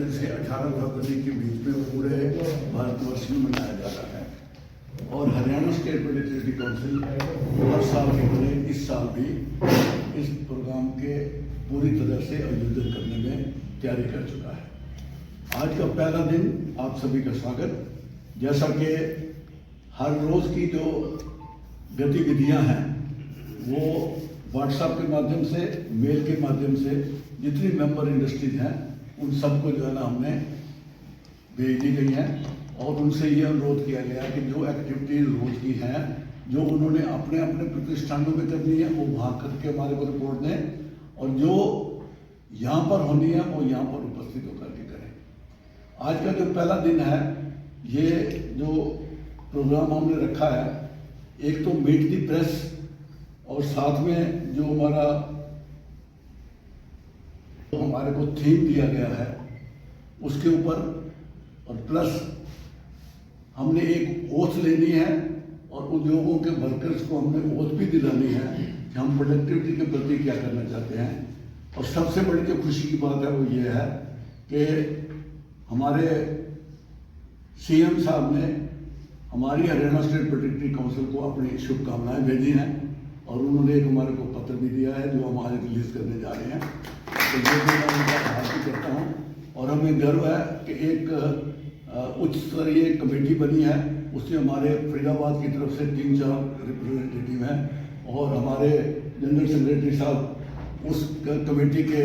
फरवरी से 18 फरवरी के बीच में पूरे भारतवर्ष में मनाया जा रहा है। और हरियाणा स्टेट प्रोडक्टिविटी काउंसिल हर साल की तरह इस साल भी इस प्रोग्राम के पूरी तरह से आयोजन करने में तैयारी कर चुका है। आज का पहला दिन आप सभी का स्वागत। जैसा कि हर रोज़ की जो गतिविधियां हैं वो व्हाट्सएप के माध्यम से, मेल के माध्यम से जितनी मेंबर इंडस्ट्रीज हैं उन सबको जो है ना हमने भेज दी गई हैं और उनसे ये अनुरोध किया गया कि जो एक्टिविटीज रोज की हैं, जो उन्होंने अपने अपने प्रतिष्ठानों में करनी है वो वहाँ करके हमारे को रिपोर्ट दें और जो यहाँ पर होनी है वो यहाँ पर उपस्थित होकर के करें। आज का जो पहला दिन है, ये जो प्रोग्राम हमने रखा है, एक तो मीट दी प्रेस और साथ में जो हमारे को थीम दिया गया है उसके ऊपर, और प्लस हमने एक ओथ लेनी है और उद्योगों के वर्कर्स को हमने ओथ भी दिलानी है कि हम प्रोडक्टिविटी के प्रति क्या करना चाहते हैं। और सबसे बड़ी जो खुशी की बात है वो ये है कि हमारे सीएम साहब ने हमारी हरियाणा स्टेट प्रोडक्टिविटी काउंसिल को अपनी शुभकामनाएं भेजी हैं और उन्होंने एक हमारे को पत्र भी दिया है जो हम आज रिलीज करने जा रहे हैं। तो ये भी मैं उनका आभार भी करता हूँ और हमें गर्व है कि एक उच्च स्तरीय कमेटी बनी है, उसमें हमारे फरीदाबाद की तरफ से 3-4 रिप्रेजेंटेटिव हैं और हमारे जनरल सेक्रेटरी साहब उस कमेटी के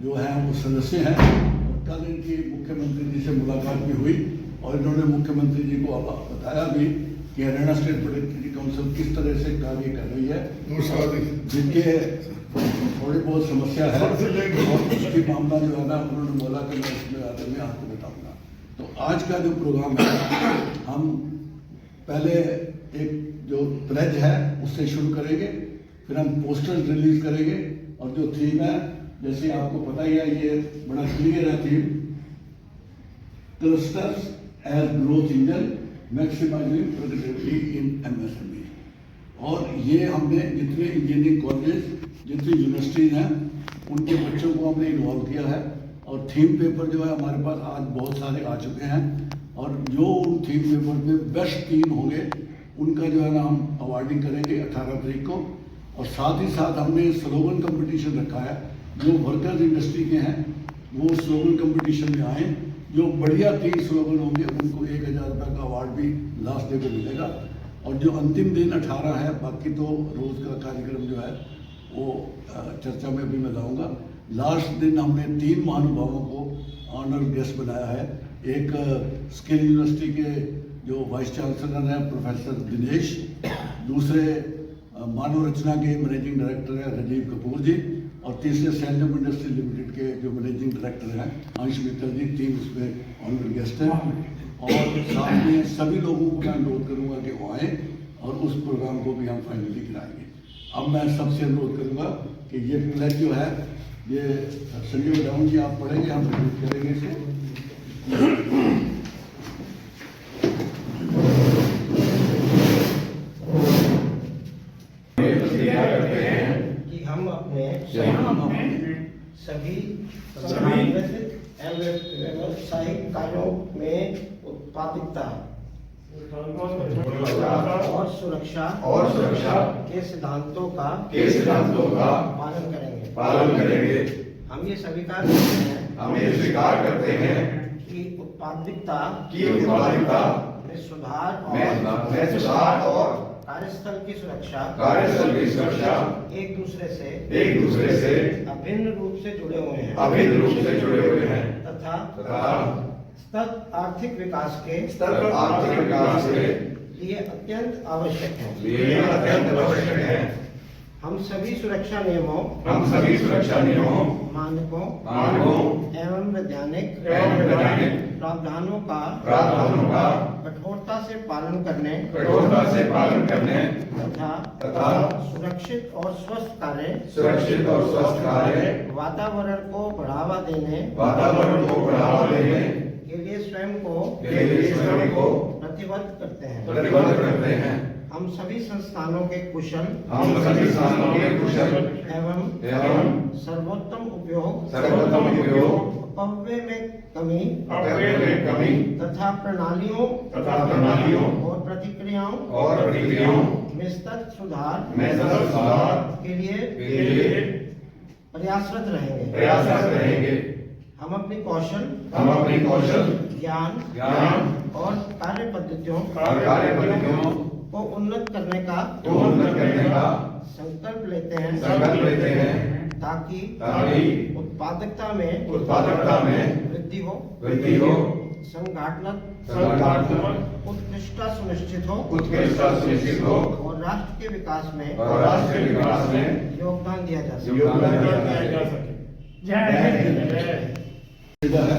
जो हैं वो सदस्य हैं। और कल इनकी मुख्यमंत्री जी से मुलाकात भी हुई और इन्होंने मुख्यमंत्री जी को बताया भी कि हरियाणा स्टेट प्रोडक्टिविटी काउंसिल किस तरह से कार्य कर रही है, जिनके थोड़ी बहुत समस्या है और उसकी मामला जो है ना उन्होंने बोला कि मैं इसमें बारे में आपको बताऊंगा। तो आज का जो प्रोग्राम है, हम पहले एक जो प्लेज है उससे शुरू करेंगे, फिर हम पोस्टर्स रिलीज करेंगे और जो थीम है, जैसे आपको पता ही है, ये बड़ा क्लियर है theme, clusters as growth engine maximising productivity in MSME. और ये हमने जितने इंजीनियरिंग कॉलेज, जितनी यूनिवर्सिटीज हैं उनके बच्चों को हमने इन्वॉल्व किया है और थीम पेपर जो है हमारे पास आज बहुत सारे आ चुके हैं और जो उन थीम पेपर में बेस्ट 3 होंगे उनका जो है ना हम अवार्डिंग करेंगे 18 तारीख को। और साथ ही साथ हमने स्लोगन कंपटीशन रखा है, जो वर्कर्स इंडस्ट्री के हैं वो स्लोगन कंपटीशन में आए, जो बढ़िया 3 स्लोगन होंगे उनको 1000 रुपये का अवार्ड भी लास्ट डे को मिलेगा। और जो अंतिम दिन 18 है, बाकी तो रोज़ का कार्यक्रम जो है वो चर्चा में भी मैं लाऊंगा। लास्ट दिन हमने 3 महानुभावों को ऑनर गेस्ट बनाया है। एक स्किल यूनिवर्सिटी के जो वाइस चांसलर हैं प्रोफेसर दिनेश, दूसरे मानव रचना के मैनेजिंग डायरेक्टर हैं राजीव कपूर जी और तीसरे सैंडम इंडस्ट्री लिमिटेड के जो मैनेजिंग डायरेक्टर हैं अंश मित्तल जी। 3 उसमें ऑनर गेस्ट हैं और साथ में सभी लोगों को मैं अनुरोध करूँगा कि वो आएँ और उस प्रोग्राम को भी हम फाइनली कराएंगे। अब मैं सबसे अनुरोध करूँगा कि ये प्लेज जो है ये संजीव डाउन जी आप पढ़ेंगे, हम रिलीज करेंगे इसे। कि हम अपने सभी व्यावसायिक कार्यों में उत्पादकता और सुरक्षा के सिद्धांतों का पालन करेंगे। हम ये स्वीकार करते हैं कि उत्पादकता में सुधार और कार्यस्थल की सुरक्षा एक दूसरे से अभिन्न रूप से जुड़े हुए हैं तथा सतत आर्थिक विकास के लिए अत्यंत आवश्यक है। हम सभी सुरक्षा नियमों, मानकों एवं वैधानिक प्रावधानों का कठोरता से पालन करने तथा सुरक्षित और स्वस्थ कार्य वातावरण को बढ़ावा देने के लिए स्वयं को प्रतिबद्ध करते हैं। हम सभी संस्थानों के कुशल एवं सर्वोत्तम उपयोग अपव्यय में कमी तथा प्रणालियों और प्रतिक्रियाओं में सतत सुधार के लिए प्रयासरत रहेंगे। हम अपनी कौशल ज्ञान और कार्य पद्धतियों को उन्नत करने का संकल्प लेते हैं ताकि उत्पादकता में वृद्धि हो, संगठनात्मक उत्कृष्टता सुनिश्चित हो और राष्ट्र के विकास में योगदान दिया जा सके। है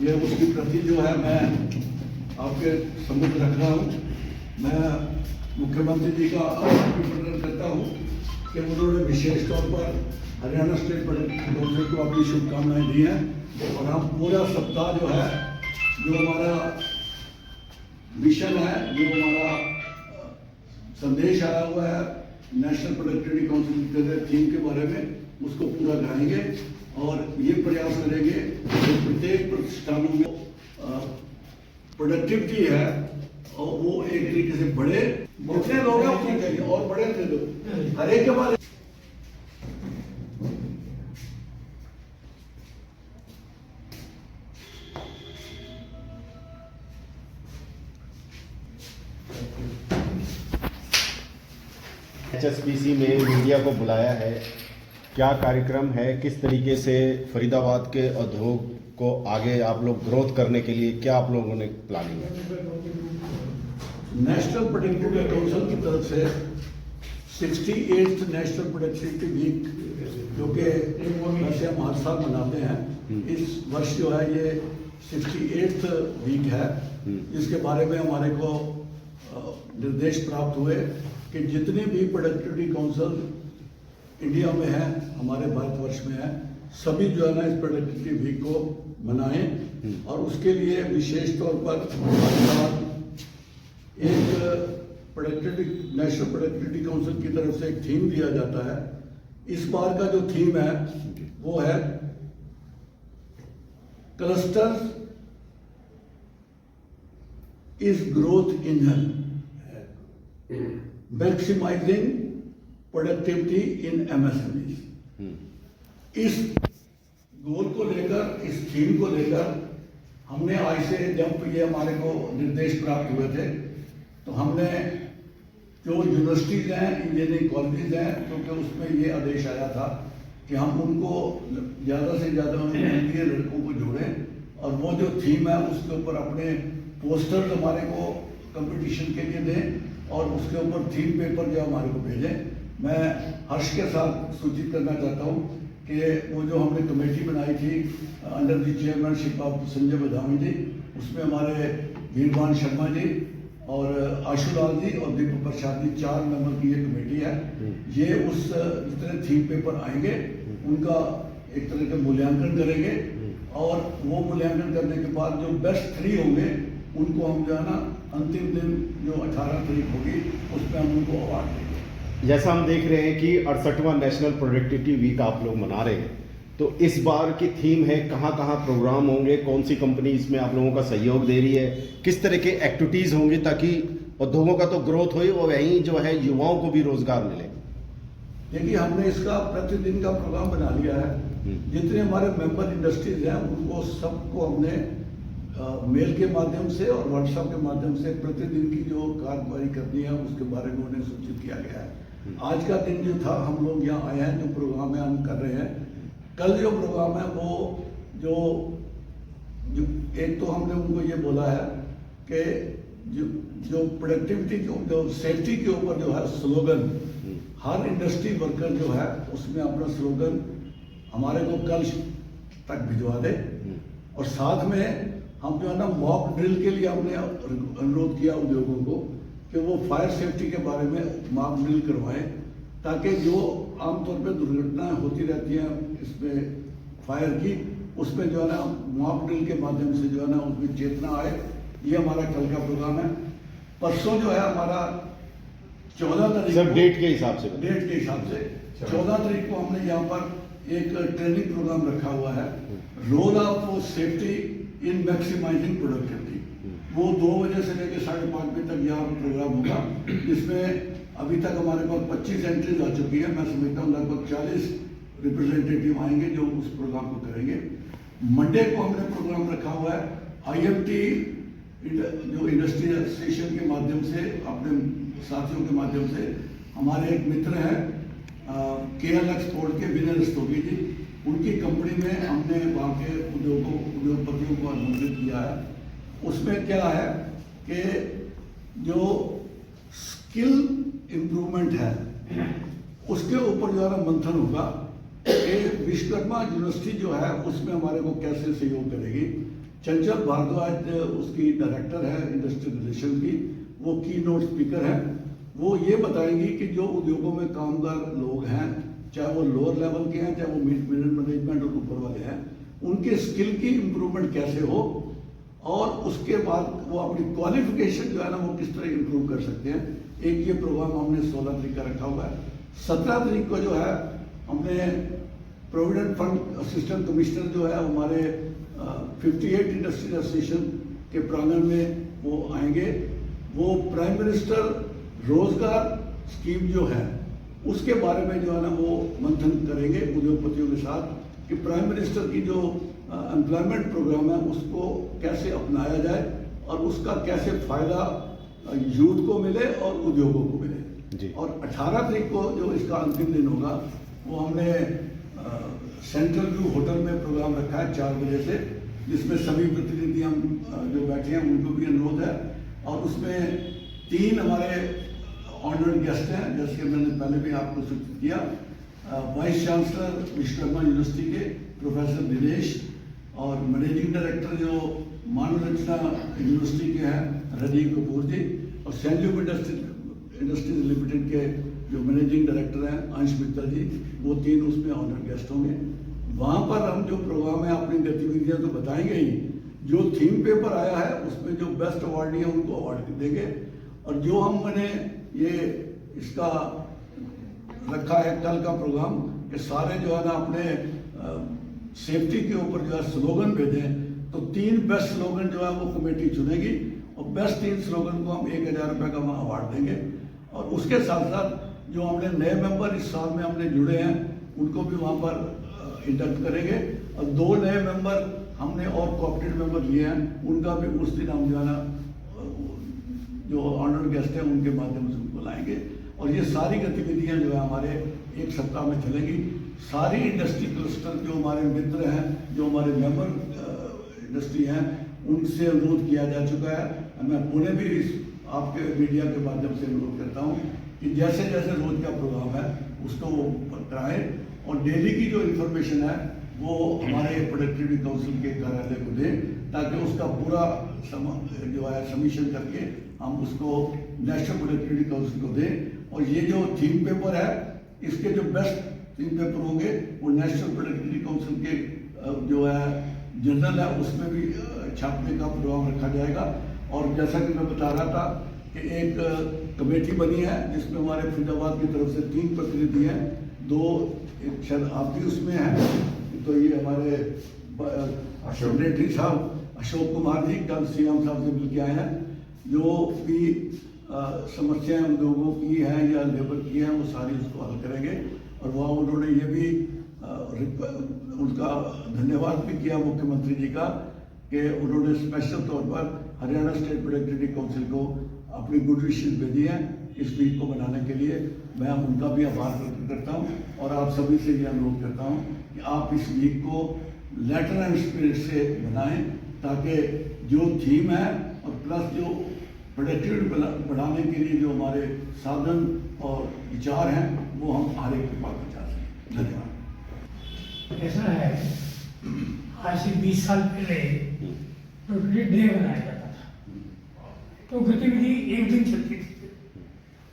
ये उसकी प्रति जो है मैं आपके सम्मुख रख रहा हूँ। मैं मुख्यमंत्री जी का आभार भी प्रकट करता हूँ कि उन्होंने विशेष तौर पर हरियाणा स्टेट काउंसिल को अपनी शुभकामनाएं दी हैं और हम पूरा सप्ताह जो है, जो हमारा मिशन है, जो हमारा संदेश आया हुआ है नेशनल प्रोडक्टिविटी काउंसिल के थीम के बारे में, उसको पूरा कराएंगे और ये प्रयास करेंगे कि प्रत्येक प्रतिष्ठानों में प्रोडक्टिविटी है और वो एक तरीके से बढ़े। जितने लोग हैं उतने चाहिए और बड़े थे लोग हर एक के बारे। HSBC में मीडिया को बुलाया है, क्या कार्यक्रम है, किस तरीके से फरीदाबाद के उद्योग को आगे आप लोग ग्रोथ करने के लिए क्या आप लोगों ने प्लानिंग है? नेशनल प्रोडक्टिविटी काउंसिल की तरफ से 68th नेशनल प्रोडक्टिविटी वीक जो कि वैसे हम हर साल मनाते हैं, इस वर्ष जो है ये 68th वीक है, जिसके बारे में हमारे को निर्देश प्राप्त हुए कि जितने भी प्रोडक्टिविटी काउंसिल इंडिया में है, हमारे भारतवर्ष में है, सभी जो है ना इस प्रोडक्टिविटी वीक को मनाएं और उसके लिए विशेष तौर पर एक प्रोडक्टिविटी नेशनल प्रोडक्टिविटी काउंसिल की तरफ से एक थीम दिया जाता है। इस बार का जो थीम है वो है cluster is growth engine maximising productivity in MSME. इस गोल को लेकर, इस थीम को लेकर हमने आज से जब ये हमारे को निर्देश प्राप्त हुए थे तो हमने जो यूनिवर्सिटीज हैं, इंजीनियरिंग कॉलेजेज हैं, क्योंकि उसमें ये आदेश आया था कि हम उनको ज़्यादा से ज़्यादा उनके लड़कों को जोड़ें और वो जो थीम है उसके ऊपर अपने पोस्टर्स हमारे को कंपटीशन के लिए दें और उसके ऊपर थीम पेपर जो हमारे को भेजें। मैं हर्ष के साथ सूचित करना चाहता हूँ कि वो जो हमने कमेटी बनाई थी under the chairmanship of Sanjay Badami ji, उसमें हमारे वीरवान शर्मा जी और आशुलाल जी और दीपक प्रसाद जी 4 मेंबर की ये कमेटी है। ये उस जितने थीम पेपर आएंगे उनका एक तरह का मूल्यांकन करेंगे और वो मूल्यांकन करने के बाद जो बेस्ट 3 होंगे उनको हम जो है ना अंतिम दिन जो 18 तारीख होगी उसमें हम उनको अवार्ड देंगे। जैसा हम देख रहे हैं कि 68वां नेशनल प्रोडक्टिविटी वीक आप लोग मना रहे हैं, तो इस बार की थीम है कहाँ कहाँ प्रोग्राम होंगे, कौन सी कंपनी इसमें आप लोगों का सहयोग दे रही है, किस तरह के एक्टिविटीज़ होंगी ताकि उद्योगों का तो ग्रोथ हो और वहीं जो है युवाओं को भी रोजगार मिले? देखिए, हमने इसका प्रतिदिन का प्रोग्राम बना लिया है। जितने हमारे मेंबर इंडस्ट्रीज हैं उनको सबको हमने मेल के माध्यम से और व्हाट्सएप के माध्यम से प्रतिदिन की जो कार्रवाई करनी है उसके बारे में उन्हें सूचित किया गया है। आज का दिन जो था, हम लोग यहाँ आए हैं, जो प्रोग्राम है हम कर रहे हैं। कल जो प्रोग्राम है वो जो एक तो हमने उनको ये बोला है कि जो प्रोडक्टिविटी जो सेफ्टी के ऊपर जो है स्लोगन, हर इंडस्ट्री वर्कर जो है उसमें अपना स्लोगन हमारे को कल तक भिजवा दे और साथ में हम जो है ना मॉक ड्रिल के लिए हमने अनुरोध किया उद्योगों को कि वो फायर सेफ्टी के बारे में मॉक ड्रिल करवाएं ताकि जो आमतौर पे दुर्घटनाएं होती रहती हैं इसमें फायर की, उसमें जो है ना मॉक ड्रिल के माध्यम से जो है ना उसमें चेतना आए। ये हमारा कल का प्रोग्राम है। परसों जो है हमारा 14 तारीख सर डेट के हिसाब से 14 तारीख को हमने यहाँ पर एक ट्रेनिंग प्रोग्राम रखा हुआ है, role of safety in maximising productivity. वो 2 बजे से लेकर 5:30 बजे तक यह प्रोग्राम होगा, जिसमें अभी तक हमारे पास 25 एंट्रीज आ चुकी है। मैं समझता हूँ लगभग 40 रिप्रेजेंटेटिव आएंगे जो उस प्रोग्राम को करेंगे। मंडे को हमने प्रोग्राम रखा हुआ है IMT जो इंडस्ट्री एसोसिएशन के माध्यम से, अपने साथियों के माध्यम से, हमारे एक मित्र हैं KL एक्सपोर्ट के विनय रस्तोगी जी, उनकी कंपनी में हमने वहाँ के उद्योगपतियों को आमंत्रित किया है। उसमें क्या है कि जो स्किल इम्प्रूवमेंट है उसके ऊपर जो है ना मंथन होगा कि विश्वकर्मा यूनिवर्सिटी जो है उसमें हमारे को कैसे सहयोग करेगी। चंचल भारद्वाज उसकी डायरेक्टर है इंडस्ट्रियल रिलेशन की, वो की नोट स्पीकर है। वो ये बताएंगी कि जो उद्योगों में कामगार लोग हैं, चाहे वो लोअर लेवल के हैं, चाहे वो मिडिल मैनेजमेंट और ऊपर वाले हैं, उनके स्किल की इम्प्रूवमेंट कैसे हो, और उसके बाद वो अपनी क्वालिफिकेशन जो है ना वो किस तरह इम्प्रूव कर सकते हैं। एक ये प्रोग्राम हमने 16 तारीख का रखा हुआ है। 17 तारीख को जो है हमने प्रोविडेंट फंड असिस्टेंट कमिश्नर जो है हमारे 58 इंडस्ट्रियल एसोसिएशन के प्रांगण में वो आएंगे। वो प्राइम मिनिस्टर रोजगार स्कीम जो है उसके बारे में जो है ना वो मंथन करेंगे उद्योगपतियों के साथ कि प्राइम मिनिस्टर की जो एम्प्लॉयमेंट प्रोग्राम है उसको कैसे अपनाया जाए और उसका कैसे फायदा यूथ को मिले और उद्योगों को मिले जी। और 18 तारीख को जो इसका अंतिम दिन होगा वो हमने सेंट्रल व्यू होटल में प्रोग्राम रखा है 4 बजे से, जिसमें सभी प्रतिनिधि हम जो बैठे हैं उनको भी अनुरोध है। और उसमें 3 हमारे ऑनर्ड गेस्ट हैं, जैसे मैंने पहले भी आपको सूचित किया, वाइस चांसलर विश्वकर्मा यूनिवर्सिटी के प्रोफेसर दिनेश, और मैनेजिंग डायरेक्टर जो मानव रचना यूनिवर्सिटी के हैं राजीव कपूर जी, और सैंड्यूब इंडस्ट्रीज लिमिटेड के जो मैनेजिंग डायरेक्टर हैं अंश मित्तल जी, वो 3 उसमें ऑनर्ड गेस्ट होंगे। वहाँ पर हम जो प्रोग्राम है अपनी गतिविधियाँ तो बताएंगे ही, जो थीम पेपर आया है उसमें जो बेस्ट अवार्डी है उनको अवार्ड देंगे। और जो हमने ये इसका रखा है कल का प्रोग्राम कि सारे जो है ना अपने सेफ्टी के ऊपर जो है स्लोगन भेजें, तो 3 बेस्ट स्लोगन जो है वो कमेटी चुनेगी और बेस्ट 3 स्लोगन को हम 1000 रुपये का वहाँ अवार्ड देंगे। और उसके साथ साथ जो हमने नए मेंबर इस साल में हमने जुड़े हैं उनको भी वहाँ पर इंडक्ट करेंगे, और 2 नए मेंबर हमने और कोऑपरेटिव मेंबर लिए हैं, उनका भी उस दिन हम जो है ना जो ऑनर्ड गेस्ट हैं उनके माध्यम से उनको लाएंगे। और ये सारी गतिविधियां जो है हमारे 1 सप्ताह में चलेंगी। सारी इंडस्ट्री क्लस्टर जो हमारे मित्र हैं, जो हमारे मेंबर इंडस्ट्री हैं, उनसे अनुरोध किया जा चुका है। मैं पुणे भी आपके मीडिया के माध्यम से अनुरोध करता हूँ कि जैसे जैसे रोज का प्रोग्राम है उसको वो कराएं, और डेली की जो इन्फॉर्मेशन है वो हमारे प्रोडक्टिविटी काउंसिल के कार्यालय को दें, ताकि उसका पूरा जो है समीक्षण करके हम उसको नेशनल प्रोडक्टिविटी काउंसिल को दें। और ये जो थीम पेपर है इसके जो बेस्ट थीम पेपर होंगे वो नेशनल प्रोडक्टिविटी काउंसिल के जो है जनरल है उसमें भी छापने का प्रोग्राम रखा जाएगा। और जैसा कि मैं बता रहा था कि एक कमेटी बनी है जिसमें हमारे फरीदाबाद की तरफ से 3 प्रतिनिधि हैं, 2 शायद आप भी उसमें हैं, तो ये हमारे सेक्रेटरी साहब अशोक कुमार जी कल सीएम साहब से मिल के आए हैं। जो भी समस्याएं उद्योगों की हैं या लेबर की हैं वो सारी उसको हल करेंगे। और वहाँ उन्होंने ये भी उनका धन्यवाद भी किया मुख्यमंत्री जी का कि उन्होंने स्पेशल तौर पर हरियाणा स्टेट प्रोडक्टिविटी काउंसिल को अपनी गुड विशेस भेजी हैं इस वीक को बनाने के लिए। मैं उनका भी आभार व्यक्त करता हूँ और आप सभी से ये अनुरोध करता हूँ कि आप इस वीक को लेटर एंड स्पिरिट से बनाएं, ताकि जो थीम है और प्लस जो प्रोडक्टिविटी बढ़ाने के लिए जो हमारे साधन और विचार हैं वो हम हर एक के पास पहुँचा सकें। धन्यवाद। ऐसा है, आज से 20 साल पहले प्रोडक्टिविटी डे बनाया जाता था, तो गतिविधि 1 दिन चलती थी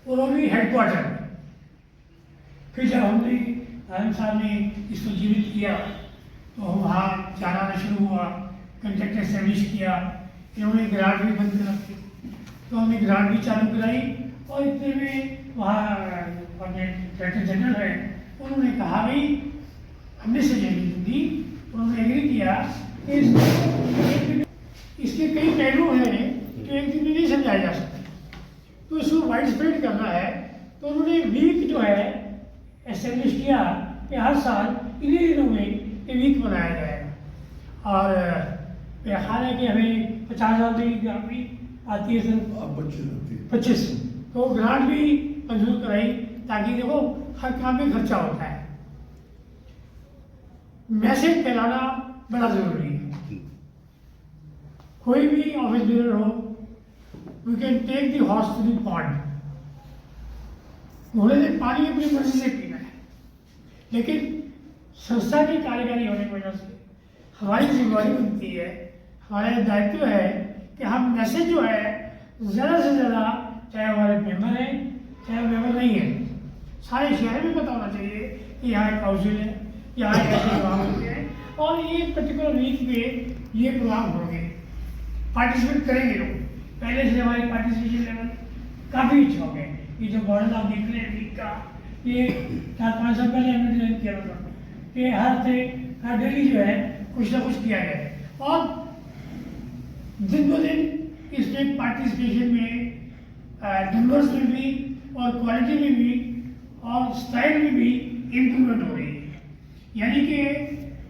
और वो भी हेडक्वार्टर में। फिर जब हमने आयम साहब ने इसको जीवित किया तो हम वहाँ जाना आना शुरू हुआ, कंटेक्ट एस्टेब्लिश किया, इन्होंने ग्रांट भी बंद करा, तो हमने ग्रांट भी चालू कराई। और इतने में वहाँ अपने डायरेक्टर जनरल है, उन्होंने कहा भाई हमने सजेशन दी, उन्होंने एग्री किया कि इसके कई पहलू हैं जो एक दिन में नहीं समझाए जा सकते, तो इसको वाइड स्प्रेड करना है। तो उन्होंने वीक जो है एस्टेब्लिश किया कि हर साल इन्हीं दिनों में ये वीक बनाया जाएगा। और मेरा ख्याल है कि हमें 50,000 की ग्रांट भी आती है सर, अब बच्चे रहती है 25, तो ग्रांट भी मंजूर कराई, ताकि देखो हर काम में खर्चा होता है। मैसेज फैलाना बड़ा जरूरी है। कोई भी ऑफिस बिल्डर हो, we can take the horse to the pond, घोड़े ने पानी अपनी मर्जी से पीना है, लेकिन संस्था की कार्यकारी होने की वजह से हमारी जिम्मेदारी बनती है, हमारा दायित्व है कि हम मैसेज जो है ज़्यादा से ज़्यादा, चाहे हमारे मेंबर हैं चाहे मेंबर नहीं है, सारे शहर में पता होना चाहिए कि यहाँ एक काउंसिल है, यहाँ एक ऐसे प्रोग्राम होते हैं और ये पर्टिकुलर वीक में ये प्रोग्राम होंगे, पार्टिसिपेट करेंगे लोग। पहले से हमारे पार्टिसिपेशन लेवल काफ़ी अच्छा हो गया। ये जो मॉडल आप देख रहे हैं वीक का, ये 4-5 साल पहले हमने डिजाइन किया था कि हर हफ्ते हर डेली जो है कुछ ना कुछ किया गया है, और दिन ब दिन इसमें पार्टिसिपेशन में नंबर्स में भी और क्वालिटी में भी और स्टाइल में भी इम्प्रूवमेंट हो रही है। यानी कि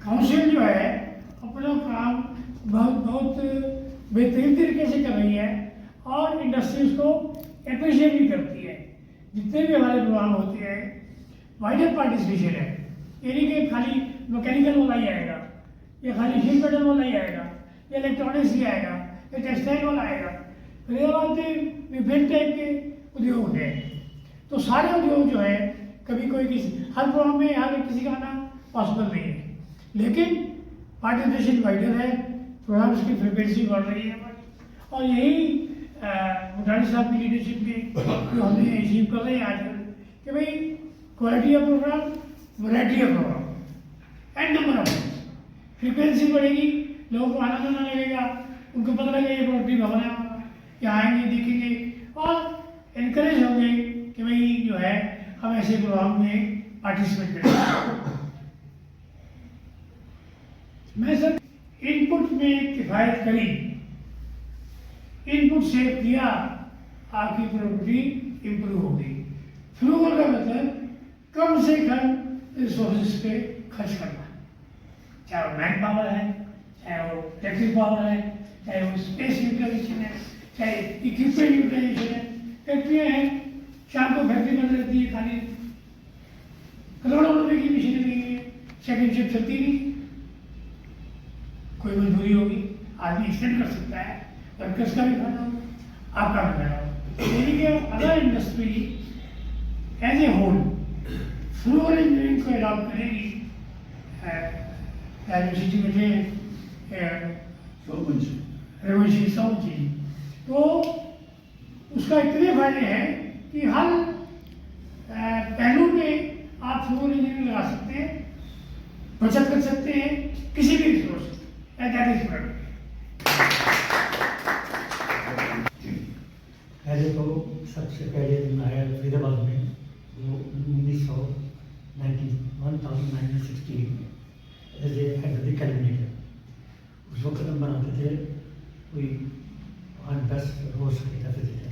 काउंसिल जो है अपना काम बहुत बेहतरीन तरीके से कर रही है और इंडस्ट्रीज को अप्रिशिएट भी करती है। जितने भी हमारे प्रोग्राम होते हैं वाइडर पार्टिसिपेशन है, यानी कि खाली मैकेनिकल वाला ही आएगा, या खाली शीट मेटल वाला ही आएगा, या इलेक्ट्रॉनिक्स ही आएगा, या टेक्सटाइल वाला आएगा, फिर ये बात विभिन्न टाइप के उद्योग हैं। तो सारे उद्योग जो है कभी कोई किसी हर प्रोग्राम में हर किसी का आना पॉसिबल नहीं है, लेकिन पार्टिसिपेशन वाइडर है, प्रोग्राम्स की फ्रिक्वेंसी बढ़ रही है और यही मुटारी साहब की लीडरशिप में जो हमने अचीव कर रहे हैं आजकल कि भाई quality of programme, variety of programme and number of frequency बढ़ेगी, लोगों को आनंद आने लगेगा, उनको पता लगेगा ये प्रोडक्टिव भवन है, यहाँ आएंगे देखेंगे और इनकरेज होंगे कि भाई जो है हम ऐसे प्रोग्राम में पार्टिसिपेट करें। मैं सर इनपुट में किफायत करी, इनपुट सेव किया, आपकी प्रोडक्टिविटी इम्प्रूव होगी। फ्लूअल का मतलब कम से कम रिसोर्सेज पे खर्च करना, चाहे वो मैन पावर है, चाहे वो इलेक्ट्रिक पावर है, चाहे वो स्पेस यूटिलाइजेशन है, चाहे इक्विपमेंट यूटिलाइजेशन है। फैक्ट्रियाँ हैं, शाम को फैक्ट्री बंद रहती है, खाली करोड़ों रुपए की मशीनरी है, सेकेंड शिफ्ट चलती नहीं, कोई मजबूरी होगी, आदमी एक्सटेंड कर सकता है, वर्कर्स का भी फायदा होगा, आपका भी फायदा होगा। यानी कि other industry as a whole floor engineering को अडॉप्ट करेगी, यूनिवर्सिटी में रेवोल्यूशन समझी, तो उसका इतने फायदे हैं कि हर पहलू में आप फ्लोर इंजीनियरिंग लगा सकते हैं, बचत कर सकते हैं किसी भी रिसोर्स, पहले तो सबसे पहले दिन आया फरीदाबाद में वो 1960 as a head of the cabinet. उस वक्त हम बनाते थे कोई 8-10 रोज की कैपेसिटी,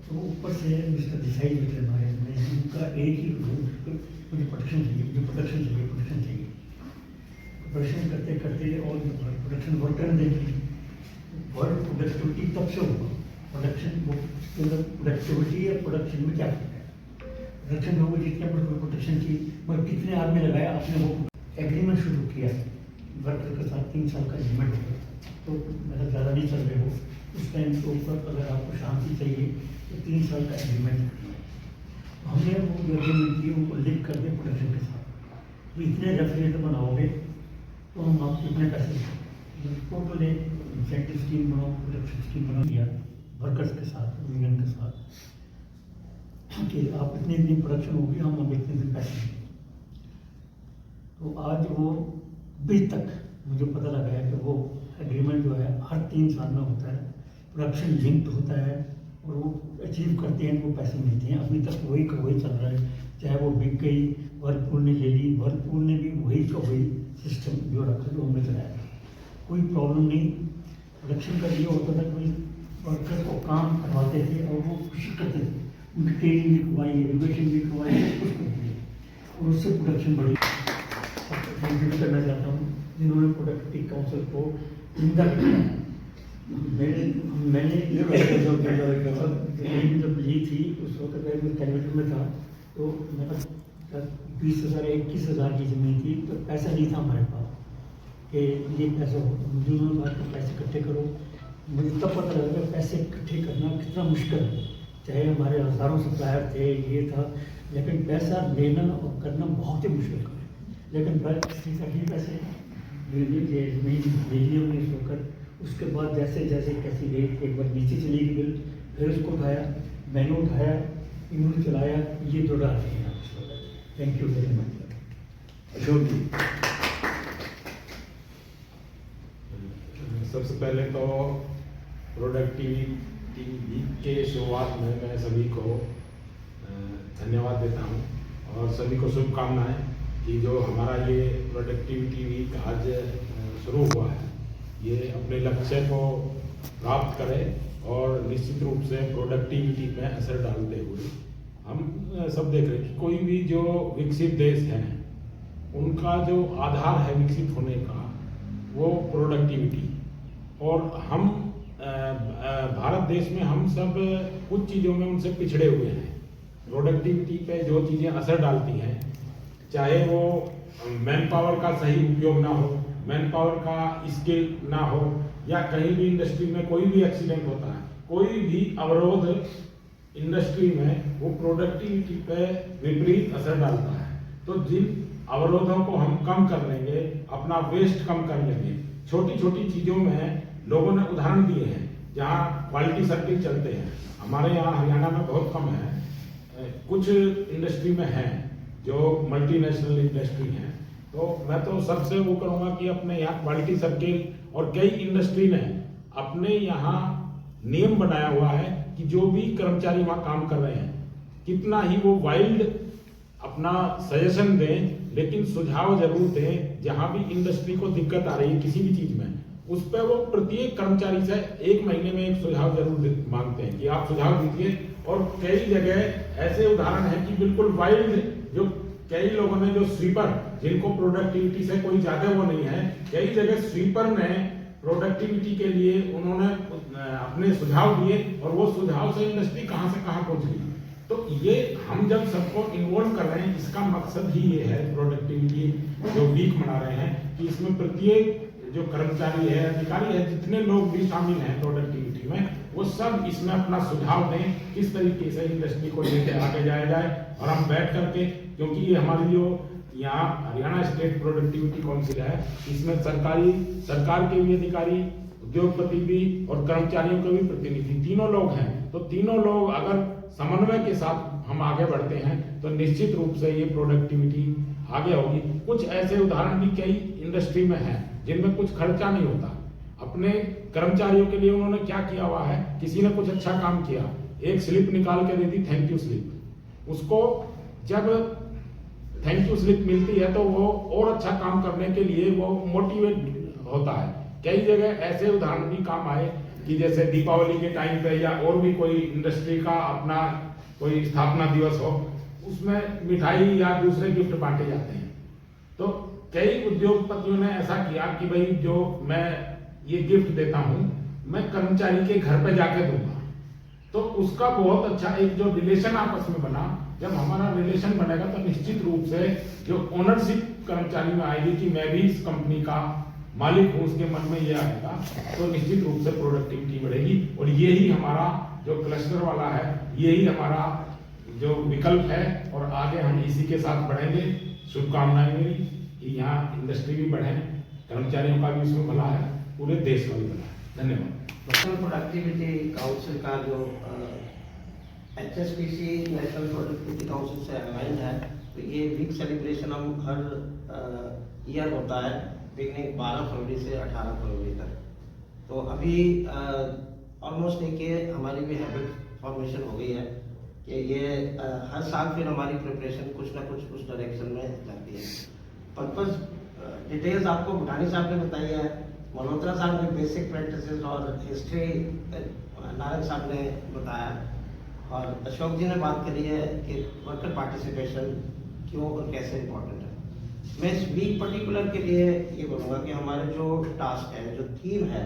तो ऊपर से मिस्टर देसाई जो थे हमारे में, उनका एक ही रूल, मुझे प्रोडक्शन चाहिए, मुझे प्रोडक्शन चाहिए, प्रोडक्शन चाहिए। प्रोडक्शन करते करते और प्रोडक्शन वर्कर देखी, वर्क प्रोडक्टिविटी तब से होगा। प्रोडक्शन वो उसके अंदर प्रोडक्टिविटी या प्रोडक्शन में क्या फर्क है? प्रोडक्शन में वो जितने प्रोडक्शन की मगर कितने आदमी लगाया, आपने वो एग्रीमेंट शुरू किया वर्कर के साथ, 3 साल का एग्रीमेंट हो गया, तो मतलब ज़्यादा नहीं चल रहे हो उस टाइम के ऊपर, अगर आपको शांति चाहिए तो 3 साल का एग्रीमेंट। हमने वो जो एग्रीमेंट की उनको लिंक कर दिया प्रोडक्शन के साथ, तो इतने रेफ्रिजरेटर बनाओगे तो हम आपको इतने पैसे टोटल एक इंसेंटिव स्कीम बनाओ, प्रोडक्शन स्कीम बना दिया वर्कर्स के साथ, यूनियन के साथ, कि आप इतने दिन प्रोडक्शन होगी, हम अब इतने दिन पैसे देंगे। तो आज वो अभी तक मुझे पता लगा है कि वो एग्रीमेंट जो है हर 3 साल में होता है, प्रोडक्शन लिंक्ड होता है और वो अचीव करते हैं, वो पैसे मिलते हैं। अभी तक वही का वही चल रहा है, चाहे वो बिक गई, वर्लपूल ने ले ली, वर्लपूल ने भी वही का वही सिस्टम जो रखा जो हमने चलाया, कोई प्रॉब्लम नहीं। प्रोडक्शन का ये होता था, कोई वर्कर को काम करवाते थे और वो खुशी करते थे, उनकी ट्रेनिंग भी करवाई, एजुकेशन भी करवाई, सब कुछ करते थे और उससे प्रोडक्शन बढ़ी। थैंक यू करना चाहता हूँ जिन्होंने प्रोडक्टिविटी काउंसिल को जिंदा किया। मैंने जब ली थी उस वक्त मैं कैबिनेट में था, तो मेरे पास 20,000 21,000 की ज़मीन थी, तो पैसा नहीं था हमारे पास कि ये पैसा हो। मुझे उन्होंने कहा कि पैसे इकट्ठे करो। मुझे तब पता लगा कि पैसे इकट्ठे करना कितना मुश्किल है, चाहे हमारे हज़ारों सप्लायर थे, ये था, लेकिन पैसा लेना और करना बहुत ही मुश्किल है। लेकिन पैसे ज़मीन ले ली हमने इस वक्त। उसके बाद जैसे जैसे कैसी गई, एक बार नीचे चली गई बिल, फिर उसको उठाया, मैंने उठाया, इन्होंने चलाया, ये दो डालते हैं। Thank you very much. Ashok ji, सबसे पहले तो प्रोडक्टिविटी वीक के शुरुआत में मैं सभी को धन्यवाद देता हूं और सभी को शुभकामनाएं कि जो हमारा ये प्रोडक्टिविटी वीक आज शुरू हुआ है, ये अपने लक्ष्य को प्राप्त करे और निश्चित रूप से प्रोडक्टिविटी पे असर डालते हुए हम सब देख रहे हैं कि कोई भी जो विकसित देश हैं उनका जो आधार है विकसित होने का वो प्रोडक्टिविटी। और हम भारत देश में हम सब कुछ चीज़ों में उनसे पिछड़े हुए हैं। प्रोडक्टिविटी पे जो चीज़ें असर डालती हैं, चाहे वो मैन पावर का सही उपयोग ना हो, मैन पावर का स्किल ना हो, या कहीं भी इंडस्ट्री में कोई भी एक्सीडेंट होता है, कोई भी अवरोध इंडस्ट्री में वो प्रोडक्टिविटी पे विपरीत असर डालता है। तो जिन अवरोधों को हम कम कर लेंगे, अपना वेस्ट कम कर लेंगे, छोटी छोटी चीज़ों में लोगों ने उदाहरण दिए हैं जहाँ क्वालिटी सर्किल चलते हैं। हमारे यहाँ हरियाणा में बहुत कम है, कुछ इंडस्ट्री में है जो मल्टीनेशनल इंडस्ट्री हैं। तो मैं तो सबसे वो करूँगा कि अपने यहाँ क्वालिटी सर्किल, और कई इंडस्ट्री ने अपने यहाँ नियम बनाया हुआ है कि जो भी कर्मचारी वहाँ काम कर रहे हैं, कितना ही वो वाइल्ड अपना सजेशन दें, लेकिन सुझाव जरूर दें। जहाँ भी इंडस्ट्री को दिक्कत आ रही है किसी भी चीज़ में, उस पर वो प्रत्येक कर्मचारी से 1 महीने में एक सुझाव जरूर मांगते हैं कि आप सुझाव दीजिए। और कई जगह ऐसे उदाहरण हैं कि बिल्कुल वाइल्ड, जो कई लोगों ने जो स्वीपर, जिनको प्रोडक्टिविटी से कोई ज्यादा वो नहीं है, कई जगह स्वीपर ने प्रोडक्टिविटी के लिए उन्होंने अपने सुझाव दिए और वो सुझाव से इंडस्ट्री कहां से कहां पहुंच गई। तो ये हम जब सबको इन्वॉल्व कर रहे हैं, इसका मकसद ही ये है प्रोडक्टिविटी जो वीक मना रहे हैं, कि इसमें प्रत्येक जो कर्मचारी है, अधिकारी है, जितने लोग भी शामिल हैं प्रोडक्टिविटी में, वो सब इसमें अपना सुझाव दें किस तरीके से इंडस्ट्री को लेकर आगे जाया जाए। और हम बैठ करके, क्योंकि ये हमारी जो यहाँ हरियाणा स्टेट प्रोडक्टिविटी काउंसिल है, इसमें सरकार के भी अधिकारी, उद्योगपति भी और कर्मचारियों के भी प्रतिनिधि, तीनों लोग हैं। तो तीनों लोग अगर समन्वय के साथ हम आगे बढ़ते हैं तो निश्चित रूप से ये प्रोडक्टिविटी आगे होगी। कुछ ऐसे उदाहरण भी कई इंडस्ट्री में हैं जिनमें कुछ खर्चा नहीं होता। अपने कर्मचारियों के लिए उन्होंने क्या किया हुआ है, किसी ने कुछ अच्छा काम किया, एक स्लिप निकाल के दे दी, थैंक यू स्लिप। उसको जब थैंक यू स्लिप मिलती है तो वो और अच्छा काम करने के लिए वो मोटिवेट होता है। कई जगह ऐसे उदाहरण भी काम आए कि जैसे दीपावली के टाइम पे या और भी कोई इंडस्ट्री का अपना कोई स्थापना दिवस हो, उसमें मिठाई या दूसरे गिफ्ट बांटे जाते हैं। तो कई उद्योगपतियों ने ऐसा किया कि भाई जो मैं ये गिफ्ट देता हूं, मैं कर्मचारी के घर पे जाके दूंगा। तो उसका बहुत अच्छा एक जो रिलेशन आपस में बना। जब हमारा रिलेशन बनेगा तो निश्चित रूप से जो ओनरशिप कर्मचारी में आएगी कि मैं भी इस कंपनी का मालिक हूं, उसके मन में ये आएगा, तो निश्चित रूप से प्रोडक्टिविटी बढ़ेगी। और यही हमारा जो क्लस्टर वाला है, यही हमारा जो विकल्प है, और आगे हम इसी के साथ बढ़ेंगे। शुभकामनाएं मेरी कि यहाँ इंडस्ट्री भी बढ़े, कर्मचारियों का भी इसमें भला है, पूरे देश का भी भला है। धन्यवाद। नेशनल प्रोडक्टिविटी काउंसिल का जो HSPC नेशनल प्रोडक्टिविटी काउंसिल से अलाइन है, तो ये वीक सेलिब्रेशन हम हर ईयर होता है, बिगनिंग 12 फरवरी से 18 फरवरी तक। तो अभी ऑलमोस्ट देखिए हमारी भी हैबिट फॉर्मेशन हो गई है कि ये हर साल फिर हमारी प्रिपरेशन कुछ ना कुछ उस डायरेक्शन में जाती है। पर्पस डिटेल्स आपको भूटानी साहब ने बताई है, मल्होत्रा साहब ने बेसिक प्रैक्टिसेस और हिस्ट्री नारंग साहब ने बताया, और अशोक जी ने बात करी है कि वर्कर पार्टिसिपेशन क्यों और कैसे इम्पोर्टेंट है। मैं इस वीक पर्टिकुलर के लिए ये बोलूँगा कि हमारे जो टास्क है, जो थीम है,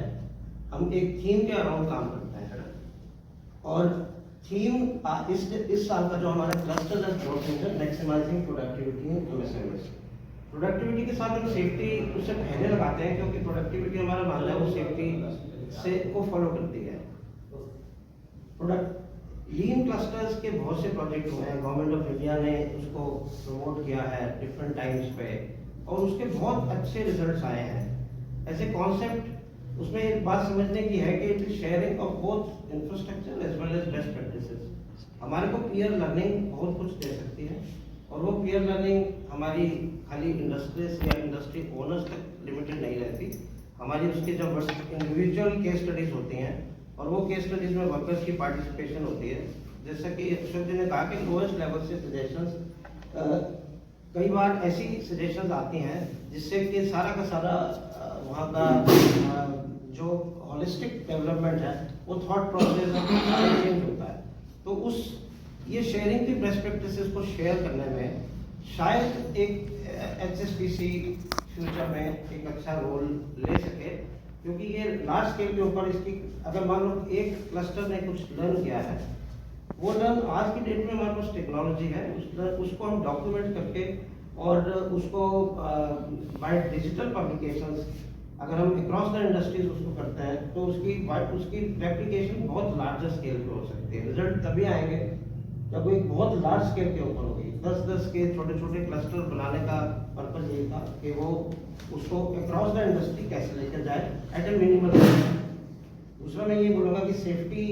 हम एक थीम के अराउंड काम करते हैं, और थीम इस साल का जो हमारा क्लस्टर है growth engine maximising productivity in MSMEs. Productivity के साथ हम सेफ्टी उससे पहले लगाते हैं, क्योंकि प्रोडक्टिविटी हमारा मानना है वो सेफ्टी से को फॉलो करती है। प्रोडक्ट लीन क्लस्टर्स के बहुत से प्रोजेक्ट हुए हैं, गवर्नमेंट ऑफ इंडिया ने उसको प्रमोट किया है डिफरेंट टाइम्स पे, और उसके बहुत अच्छे रिजल्ट्स आए हैं। ऐसे कॉन्सेप्ट उसमें एक बात समझने की है कि it is sharing of both infrastructure as well as best practices. हमारे को पीयर लर्निंग बहुत कुछ दे सकती है, और वो पीयर लर्निंग हमारी खाली इंडस्ट्रीज या इंडस्ट्री ओनर्स तक लिमिटेड नहीं रहती। हमारी उसकी जब इंडिविजुअल केस स्टडीज होती हैं, और वो केस स्टडीज में वर्कर्स की पार्टिसिपेशन होती है, जैसा कि अशोक जी ने कहा कि लोएस्ट लेवल से सजेशंस, कई बार ऐसी सजेशंस आती हैं जिससे कि सारा का सारा वहाँ का जो होलिस्टिक डेवलपमेंट है वो थॉट प्रोसेस चेंज होता है। तो उस ये शेयरिंग की बेस्ट प्रैक्टिसेस को शेयर करने में शायद एक HSPC फ्यूचर में एक अच्छा रोल ले सके, क्योंकि ये लार्ज स्केल के ऊपर इसकी अगर मान लो एक क्लस्टर ने कुछ लर्न किया है, वो लर्न आज की डेट में हमारे पास टेक्नोलॉजी है, उसको हम डॉक्यूमेंट करके और उसको बाय डिजिटल पब्लिकेशंस अगर हम अक्रॉस द इंडस्ट्रीज उसको करते हैं तो उसकी रेप्लिकेशन बहुत लार्जर स्केल पे हो सकती है। रिजल्ट तभी आएंगे जब वो एक बहुत लार्ज स्केल के ऊपर होगी। 10-10 के छोटे छोटे क्लस्टर बनाने का पर्पज यही था कि वो उसको अक्रॉस द इंडस्ट्री कैसे लेकर जाए एट ए मिनिमल। दूसरा मैं ये बोलूँगा कि सेफ्टी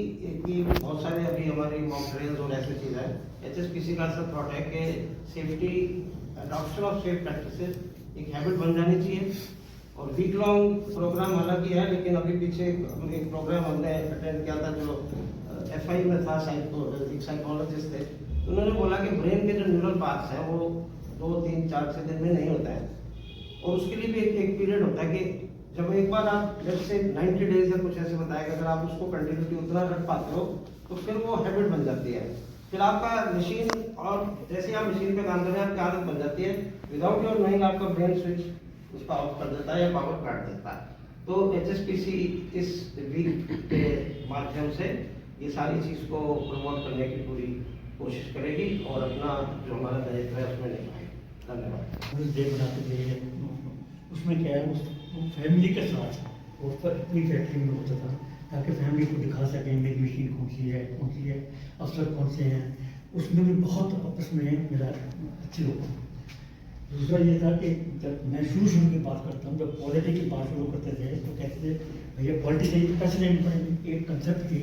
की बहुत सारे अभी हमारी मॉक ड्रिल्स और ऐसी चीज़ है। HSPC का ऐसा थॉट है कि safety adoption of safe practices एक हैबिट बन जानी चाहिए, और वीक लॉन्ग प्रोग्राम हालांकि है, लेकिन अभी पीछे एक प्रोग्राम हमने अटेंड किया था जो FI में था, एक साइकोलॉजिस्ट थे, तो उन्होंने बोला कि ब्रेन के जो न्यूरल पाथ्स हैं वो 2, 3, 4, 6 दिन में नहीं होता है, और उसके लिए भी एक पीरियड होता है कि जब एक बार आप जैसे 90 डेज या कुछ ऐसे बताएगा, अगर आप उसको कंटिन्यूटी उतना रख पाते हो तो फिर वो हैबिट बन जाती है। फिर आपका मशीन, और जैसे आप मशीन पे काम कर रहे हैं आपकी आदत बन जाती है, विदाउट योर नोइंग आपका ब्रेन स्विच उसका ऑफ कर देता है या पावर काट देता है। तो HSPC इस वीक के माध्यम से ये सारी चीज़ को प्रमोट करने की पूरी कोशिश करेगी और अपना जो हमारा दायित्व है उसमें निभाएगी। धन्यवाद। डे बनाते थे, उसमें क्या है, उस फैमिली के साथ वो अपनी फैक्ट्री में होता था ताकि फैमिली को दिखा सकें मेरी मशीन कौन सी है, अफसर कौन से हैं। उसमें भी बहुत आपस में मेरा अच्छे लोग। दूसरा ये था कि जब मैं शुरू की बात करता हूँ, जब क्वालिटी की बात शुरू करते थे तो कहते थे भैया क्वालिटी चाहिए, पैसे नहीं पड़ेंगे। एक कंसेप्ट थी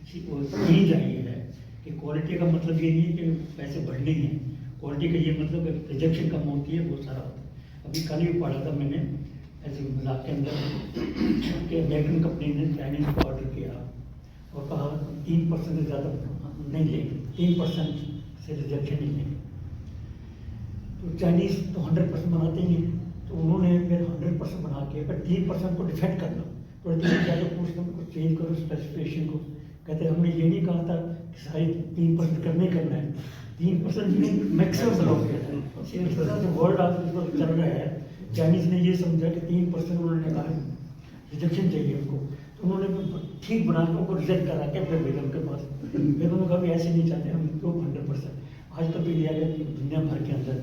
यही चाहिए है कि क्वालिटी का मतलब ये नहीं है कि पैसे बढ़ने हैं, क्वालिटी का ये मतलब रिजेक्शन कम होती है, बहुत सारा होता है। अभी कल ही पढ़ा था मैंने ऐसे मजाक के अंदर कि अमेरिकन कंपनी ने चाइनीज को ऑर्डर किया और कहा 3% से ज़्यादा नहीं लेंगे, 3% से रिजेक्शन नहीं लेंगे। तो चाइनीज तो 100% बनाते ही नहीं, तो उन्होंने फिर 100% बना के फिर 3% को डिफेक्ट करना। तो ज़्यादा पूछते हैं कुछ चेंज करो स्पेसिफिकेशन को, कहते हैं हमने ये नहीं कहा था कि सारी 3% करना ही करना है, 3% मैक्सिमम बनाओ। जो वर्ल्ड आज चल रहा है, चाइनीज ने ये समझा कि 3% उन्होंने कहा रिजेक्शन चाहिए उनको, तो उन्होंने ठीक बना के उनको रिजेक्ट करा के अपने बेगम के पास। बेगम ने कहा ऐसे नहीं चाहते हम तो 100%। आज कल भी लिया गया दुनिया भर के अंदर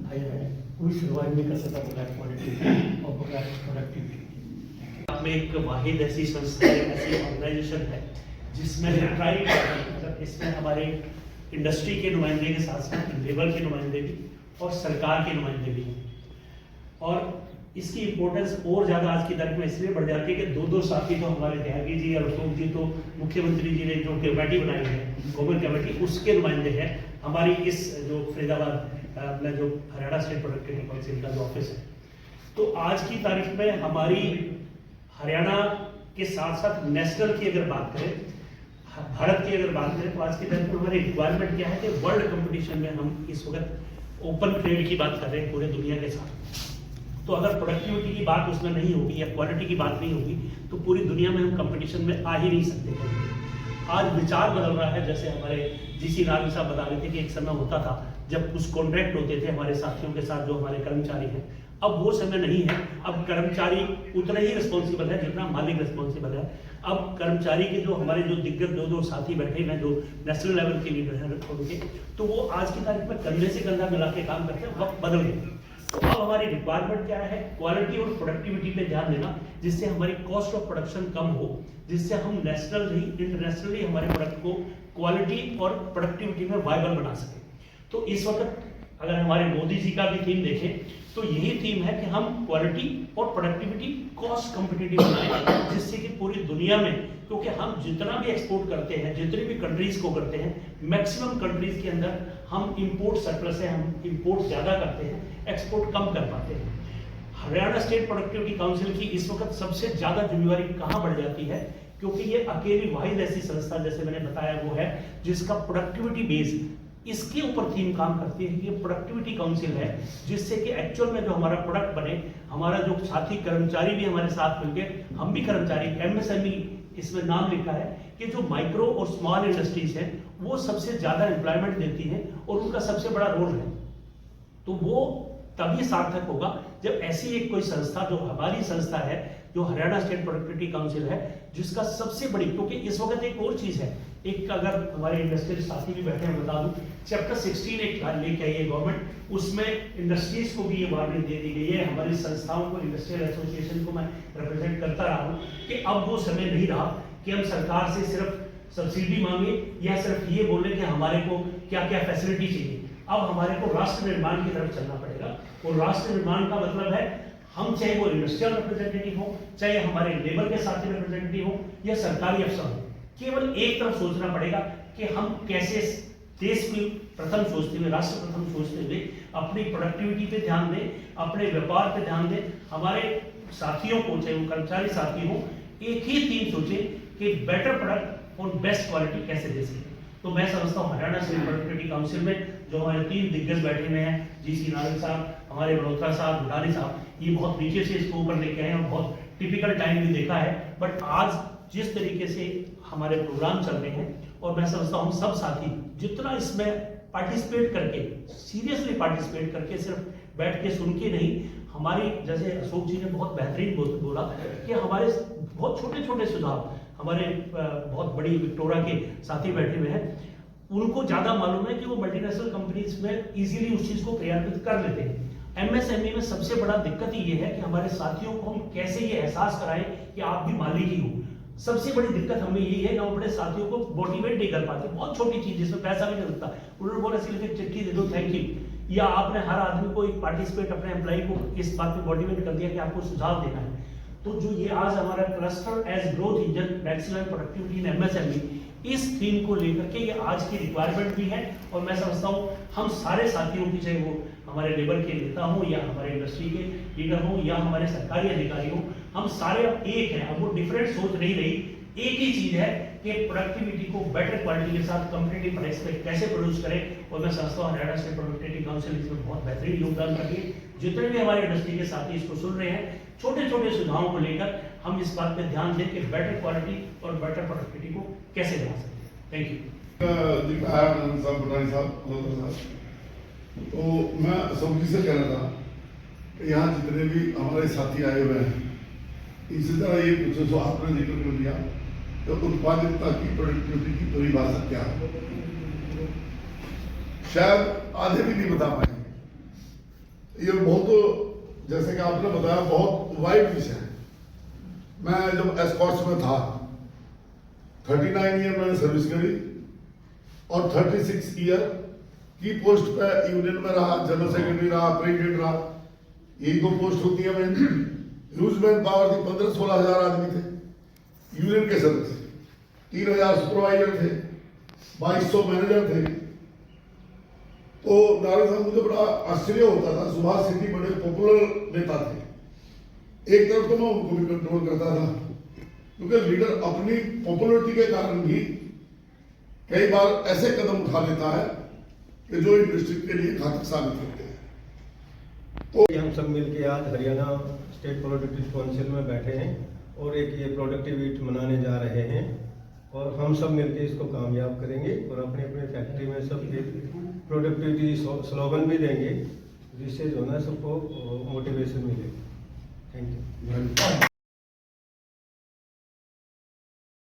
आया है, कोई सर्वाइव नहीं कर सकता बगैर क्वालिटी और बगैर प्रोडक्टिविटी। में एक वाहिद ऐसी संस्था है, ऐसी ऑर्गेनाइजेशन है जिसमें ट्राई मतलब इसमें हमारे इंडस्ट्री के नुमाइंदे के साथ साथ लेबर के नुमाइंदे भी और सरकार के नुमाइंदे भी हैं। और इसकी इम्पोर्टेंस और ज़्यादा आज की तारीख में इसलिए बढ़ जाती है कि 2 साथी तो हमारे त्यागी जी और अशोक जी तो मुख्यमंत्री जी ने जो कमेटी बनाई है गवर्नमेंट कमेटी, उसके नुमाइंदे हैं। हमारी इस जो फरीदाबाद में जो हरियाणा स्टेट प्रोडक्टिविटी काउंसिल का जो ऑफिस है, तो आज की तारीख में हमारी हरियाणा के साथ साथ नेशनल की अगर बात करें भारत की अगर बात करें तो आज के टाइम पर हमारी रिक्वायरमेंट क्या है कि वर्ल्ड कंपटीशन में हम इस वक्त ओपन ट्रेड की बात कर रहे हैं पूरे दुनिया के साथ। तो अगर प्रोडक्टिविटी की बात उसमें नहीं होगी या क्वालिटी की बात नहीं होगी तो पूरी दुनिया में हम कंपटीशन में आ ही नहीं सकते। आज विचार बदल रहा है, जैसे हमारे जीसी नारंग साहब बता रहे थे कि एक समय होता था जब कुछ कॉन्ट्रैक्ट होते थे हमारे साथियों के साथ जो हमारे कर्मचारी हैं, अब वो समय नहीं है। अब कर्मचारी उतना ही रिस्पॉन्सिबल है जितना मालिक रिस्पॉन्सिबल है। अब कर्मचारी के जो हमारे जो दिग्गज दो साथी बैठे हैं जो नेशनल लेवल के लीडर हैं उनके, तो वो आज की तारीख में कंधे से कंधा मिला के काम करते हैं। वक्त बदल गया। तो अब हमारी रिक्वायरमेंट क्या है, क्वालिटी और प्रोडक्टिविटी पे ध्यान देना, जिससे हमारी कॉस्ट ऑफ प्रोडक्शन कम हो, जिससे हम नेशनली इंटरनेशनली हमारे प्रोडक्ट को क्वालिटी और प्रोडक्टिविटी में वायबल बना सकें। तो इस वक्त अगर हमारे मोदी जी का भी थीम देखें तो यही थीम है कि हम क्वालिटी और प्रोडक्टिविटी कॉस्ट कॉम्पिटिटिव बनाएं, जिससे कि पूरी दुनिया में, क्योंकि हम जितना भी एक्सपोर्ट करते हैं, जितनी भी कंट्रीज को करते हैं, मैक्सिमम कंट्रीज के अंदर हम इंपोर्ट सरप्लस है, हम इंपोर्ट ज्यादा करते हैं, एक्सपोर्ट कम कर पाते हैं। हरियाणा स्टेट प्रोडक्टिविटी काउंसिल की इस वक्त सबसे ज्यादा जिम्मेवारी कहाँ बढ़ जाती है, क्योंकि ये अकेली वाहिद ऐसी संस्था, जैसे मैंने बताया, वो है जिसका प्रोडक्टिविटी बेस इसके ऊपर थीम काम करती है। ये प्रोडक्टिविटी काउंसिल है, जिससे कि एक्चुअल में जो हमारा प्रोडक्ट बने, हमारा जो साथी कर्मचारी भी हमारे साथ मिलकर, हम भी कर्मचारी, एमएसएमई इसमें नाम लिखा है कि जो माइक्रो और स्मॉल इंडस्ट्रीज हैं वो सबसे ज्यादा एम्प्लॉयमेंट देती हैं और उनका सबसे बड़ा रोल है। तो वो तभी सार्थक होगा जब ऐसी एक कोई संस्था, जो हमारी संस्था है, जो हरियाणा स्टेट प्रोडक्टिविटी काउंसिल है, जिसका सबसे बड़ी, क्योंकि इस वक्त एक और चीज है, एक अगर हमारे इंडस्ट्रियल साथी भी बैठे हैं बता दूं, चैप्टर 16 एक लेके आई है गवर्नमेंट, उसमें इंडस्ट्रीज को भी ये वार्निंग दे दी गई है, हमारी संस्थाओं को, इंडस्ट्रियल एसोसिएशन को मैं रिप्रेजेंट करता रहा हूँ कि अब वो समय नहीं रहा कि हम सरकार से सिर्फ सब्सिडी मांगे या सिर्फ ये बोले कि हमारे को क्या क्या फैसिलिटी चाहिए। अब हमारे को राष्ट्र निर्माण की तरफ चलना पड़ेगा। और राष्ट्र निर्माण का मतलब है हम चाहे वो इंडस्ट्रियल रिप्रेजेंटेटिव हो, चाहे हमारे लेबर के साथी रिप्रेजेंटेटिव हो या सरकारी अफसर हो, केवल एक तरफ सोचना पड़ेगा कि हम कैसे देश में प्रथम सोचते हुए, राष्ट्र प्रथम सोचते हुए अपनी प्रोडक्टिविटी पे ध्यान दें, अपने व्यापार पे ध्यान दें, हमारे साथियों को, चाहे वो कर्मचारी साथी हो, एक ही थीम सोचें कि बेटर प्रोडक्ट और बेस्ट क्वालिटी कैसे दे सकते। तो मैं समझता हूँ हरियाणा स्टेट प्रोडक्टिविटी काउंसिल में जो हमारे 3 दिग्गज बैठे हुए हैं, जीसी नारंग साहब, हमारे बड़ोत्रा साहब, भुटानी साहब, ये बहुत नीचे से इसको ऊपर लेके आए और बहुत टिपिकल टाइम भी देखा है। बट आज जिस तरीके से हमारे प्रोग्राम चल रहे हैं, और मैं समझता हूँ सब साथी जितना इसमें पार्टिसिपेट करके, सीरियसली पार्टिसिपेट करके, सिर्फ बैठ के सुन के नहीं, हमारी, जैसे अशोक जी ने बहुत बेहतरीन बोला कि हमारे बहुत छोटे छोटे सुझाव, हमारे बहुत बड़ी विक्टोरिया के साथी बैठे हुए हैं, उनको ज्यादा मालूम है कि वो मल्टीनेशनल कंपनीज में इजीली उस चीज को क्रियान्वित कर लेते हैं। एमएसएमई में सबसे बड़ा दिक्कत ये है कि हमारे साथियों को हम कैसे ये एहसास कराएं कि आप भी मालिक ही हो। सबसे बड़ी दिक्कत हमें यही है कि हम अपने साथियों को मोटिवेट नहीं कर पाते। बहुत छोटी चीज जिसमें पैसा भी नहीं लगता, उन्होंने बोला सिर्फ एक चिट्ठी दे दो, थैंक यू, या आपने हर आदमी को एक पार्टिसिपेट, अपने एम्प्लॉय को इस बात पे मोटिवेट कर दिया कि आपको सुझाव देना है। तो जो ये आज हमारा cluster as growth engine maximum productivity in MSME, इस थीम को लेकर के ये आज की रिक्वायरमेंट भी है। और मैं समझता हूँ हम सारे साथियों की, चाहे वो हमारे लेबर के नेता हो या हमारे इंडस्ट्री के लीडर हो या हमारे सरकारी अधिकारी हो, हम सारे अब एक हैं। अब वो डिफरेंट सोच नहीं रही, एक ही चीज है कि प्रोडक्टिविटी को बेटर क्वालिटी के साथ कॉम्पिटिटिव प्राइस पे कैसे प्रोड्यूस करें। और मैं समझता हूँ हरियाणा स्टेट प्रोडक्टिविटी काउंसिल इसमें बहुत बेहतरीन योगदान कर रही है। जितने भी हमारे इंडस्ट्री के साथी इसको सुन रहे हैं, छोटे छोटे सुझावों को लेकर हम इस बात पे ध्यान दें कि बेटर क्वालिटी और बेटर प्रोडक्टिविटी को कैसे बना सकते हैं। Thank you. तो मैं अशोक जी से कह रहा था कि यहाँ जितने भी हमारे साथी आए हुए हैं, इसी तरह ये पूछो जो आपने जिक्र कर दिया, तो उत्पादकता की, प्रोडक्टिविटी की परिभाषा क्या है, शायद आधे भी नहीं बता पाए। ये बहुत, जैसे कि आपने बताया, बहुत वाइड विषय है। मैं जब एस्कॉर्ट्स में था, 39 ईयर मैंने सर्विस करी और 36 ईयर की पोस्ट पे यूनियन में रहा, जनरल सेक्रेटरी रहा, प्रेसिडेंट रहा। यही 2 पोस्ट होती है। मैं ह्यूज मैन पावर थी, 15-16 हजार आदमी थे यूनियन के सदस्य, 3000 सुपरवाइजर थे, 2200 मैनेजर थे। तो नारायण साहब, मुझे बड़ा आश्चर्य होता था, सुभाष सिंह बड़े पॉपुलर नेता थे। एक तरफ तो मैं उनको भी कंट्रोल करता था, क्योंकि लीडर अपनी पॉपुलरिटी के कारण भी कई बार ऐसे कदम उठा लेता है कि जो इंडस्ट्री के लिए घातक साबित होते हैं। हम सब मिलके आज हरियाणा स्टेट प्रोडक्टिव काउंसिल में बैठे हैं और एक ये प्रोडक्टिव वीक मनाने जा रहे हैं और हम सब मिलके इसको कामयाब करेंगे और अपने अपने फैक्ट्री में सब एक प्रोडक्टिविटी स्लोगन भी देंगे जिससे जो है सबको मोटिवेशन मिलेगा। Thank you.